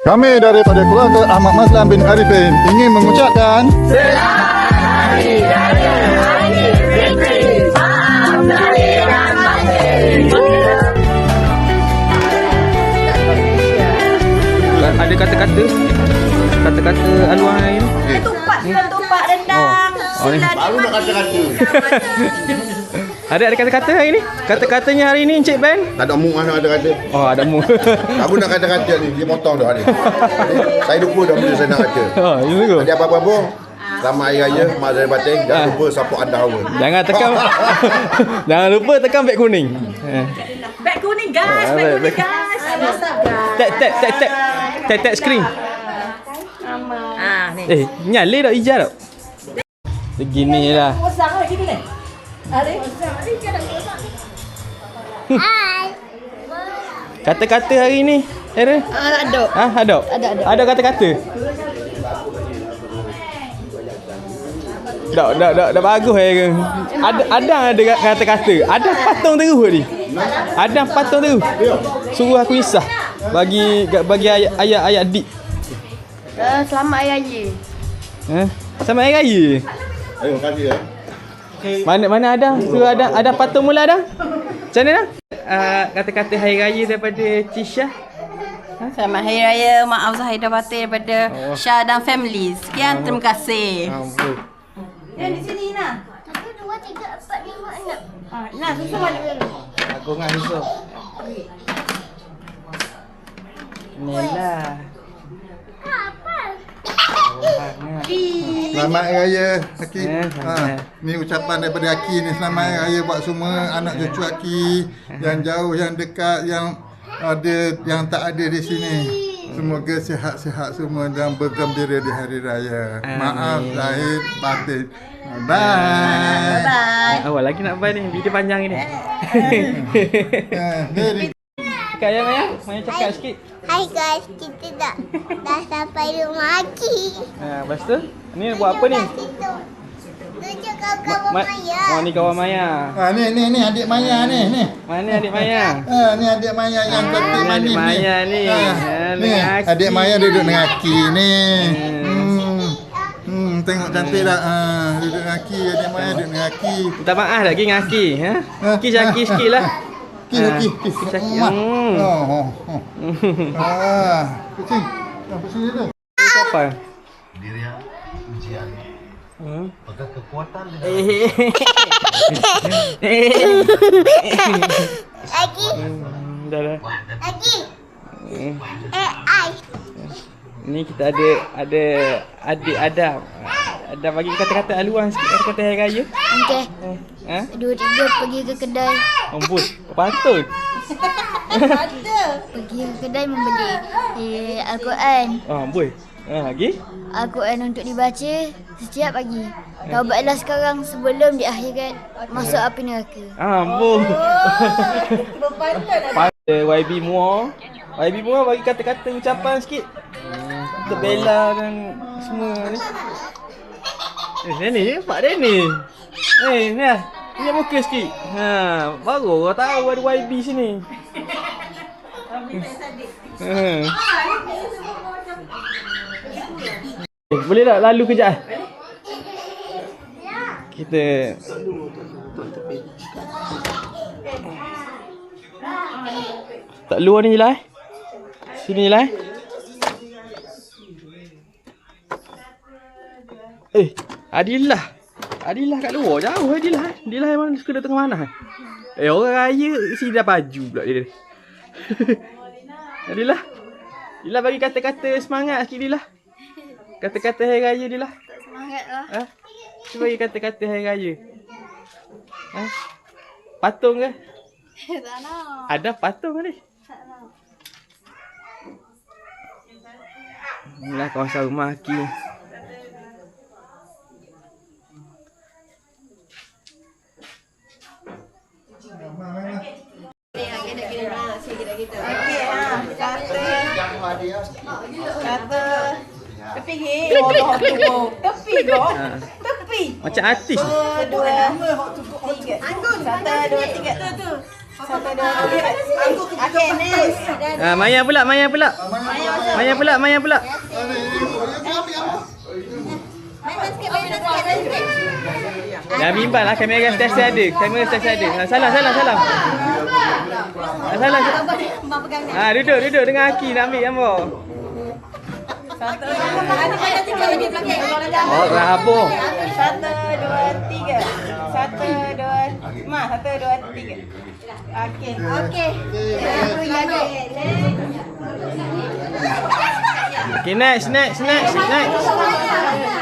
Kami daripada keluarga Ahmad Mazlan bin Arifin ingin mengucapkan ada kata-kata haluan hari ni. Ketupat rendang. Baru nak kata-kata. Ada kata-kata hari ni? Kata-katanya hari ni Encik Ben? Tak ada mu mana kata-kata. Oh, ada mu. Aku nak kata-kata ni, dia potong dah ni. Saya lupa dah benda saya nak kata. Oh, ini ke? Jadi apa-apa selamat Hari Raya, Mak Zahir Batin. Jangan lupa support anda hawa. Jangan tekan. Jangan lupa tekan beg kuning. Beg kuning guys, beg kuning guys. Tap screen. Ni. Nyala tak hijau tak? Beginilah. Pasang lagi ni. Ada. Kata-kata hari ni. Ada? Ada. Ada. Ada kata-kata. Dak bagus ke? Ada kata-kata. Ada patung terus ni. Ada patung terus. Suruh aku isah bagi ayat adik. Selamat Hari Raya. Selamat Hari Raya. Terima kasih ya. Mana ada? Suruh ada patung mula dah. Macam mana dah? Kata-kata Hari Raya daripada Cisha. Selamat Hari Raya, maaf Zahir Batin daripada Syah dan family. Sekian, terima kasih. Yang di sini Ina. 1, 2, 3, 4, 5, 6. Ina, susu balik dulu. Aku dengan susu. Inilah. Selamat Hari Raya Aki. Selamat. Ni ucapan daripada Aki ni, selamat Hari Raya buat semua anak cucu Aki yang jauh, yang dekat, yang ada, yang tak ada di sini. Semoga sihat-sihat semua dan bergembira di Hari Raya. Maaf Zahir Batin. Bye. Bye. Awal lagi nak buat ni. Video panjang ni. Ni Kaya Maya cakap sikit. Hai guys, kita dah sampai rumah Aki. Lepas tu, ni buat apa ni? Tunjuk kawan-kawan Maya. Oh, ni kawan Maya. ni adik Maya ni. Mana adik Maya? Ni adik Maya yang cantik Ni manis adik Maya ni. Ni Dengan Aki. adik Maya duduk dengan Aki ni. Tengok cantik tak? Duduk dengan Aki, adik Maya duduk dengan Aki. Minta maaf lagi dengan Aki. Aki Syaki sikit lah. Aki. Syaki. Kucing. Kucing dia tu. Apa? Dirian ujian. Maka kekuatan Aki, Dah. Aki. AI. Ni kita ada adik Adam. Ada bagi kata-kata haluan sikit kata-kata Hari Raya. Okey. 2, 2, 3 pergi ke kedai. Ambul. Patut. Pergi ke kedai membeli Al-Quran. Ambul. Lagi? Al-Quran untuk dibaca setiap pagi. Taubatlah sekarang sebelum di akhirat masuk api neraka. Ambul. Pada YB Muar. YB Muar bagi kata-kata ucapan sikit. Kita bela dan semua ni. Ni nampak dia ni. Ni lah. Tunjuk muka sikit. Baru orang tahu ada YB sini. Boleh tak lalu kejap? Kita tak luar ni je lah. Sini je lah. Adilah kat luar jauh Adilah. Adilah memang suka datang mana? Orang raya sini dah baju pula dia. Adilah. Adilah bagi kata-kata semangat sikit Adilah. Kata-kata Hari Raya Adilah. Semangatlah. Cuba bagi kata-kata Hari Raya. Patung ke? Tak nak. Ada patung ni. Inilah kawasan rumah Aki. Kata tepi ke? Tepi kau. Tepi. Macam artis. 1, 2, 3. 1, 2, 3. Tu. Satu, dua, tiga. Okey, next. Maya pula. Maya pula. Dah bimbang lah kamera setiap ada. Salam. Salam. Duduk dengan Aki nak ambil gambar. Satu, ada tiga lagi belakang. Oh, rabung. Satu, dua, tiga. Satu, dua, tiga. Okey. Okay, next.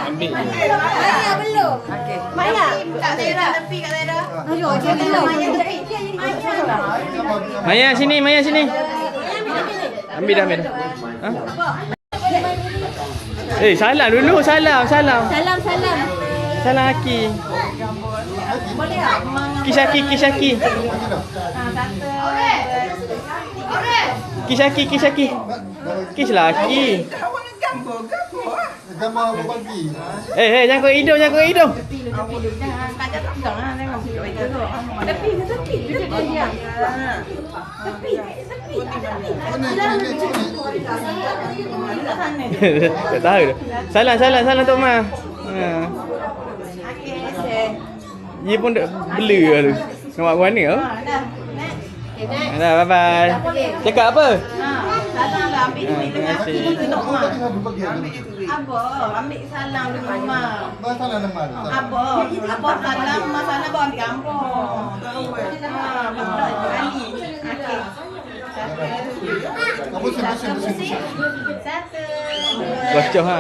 Ambil. Maya belum. Maya, Kak Zahira. Tepi Kak Zahira. Aduh, jadi Maya tepi. Maya sini. Ambil dah. Ha? Salam dulu. Salam. Salam. Salam Aki. Boleh tak? Kisaki. Satu, Kisaki. Kiss lah Aki. Gambar apa bagi? Jangan kau hidung. jangan sekajap tak lah. Tengok. Tepi. Tak tahu dah. Salam Tok Ma. Okey, share. Dia pun dah blur lah tu. Nampak warna oh. Dah. Dah bye. Cakap apa? Salam lah ambil duit dengan Terima kasih. Aki Tok Ma. Bagi Abah, ambil salam dengan Ma. salam nama. Abah salam, Ma salam abah ambil gambar. Betul berani. Okey. Kamu sini. Satu. Bocor ha.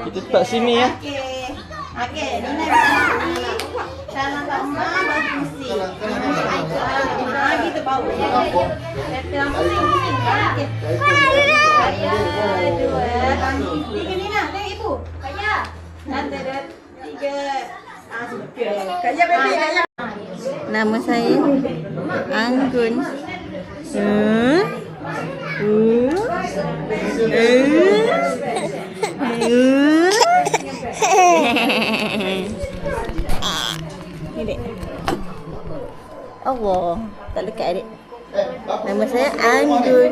Kita tak sini ya. Okey, Nina berhenti. Salam Tok Ma berhenti. Gitu bau. Dalam pusing. Okey. Dua, tiga Nina, tengok ibu. Kaya. Satu, dua, tiga. Kaya baby, kaya. Nama saya Anggun. Ni dek. Allah, tak lekat adik. Nama saya Anggun.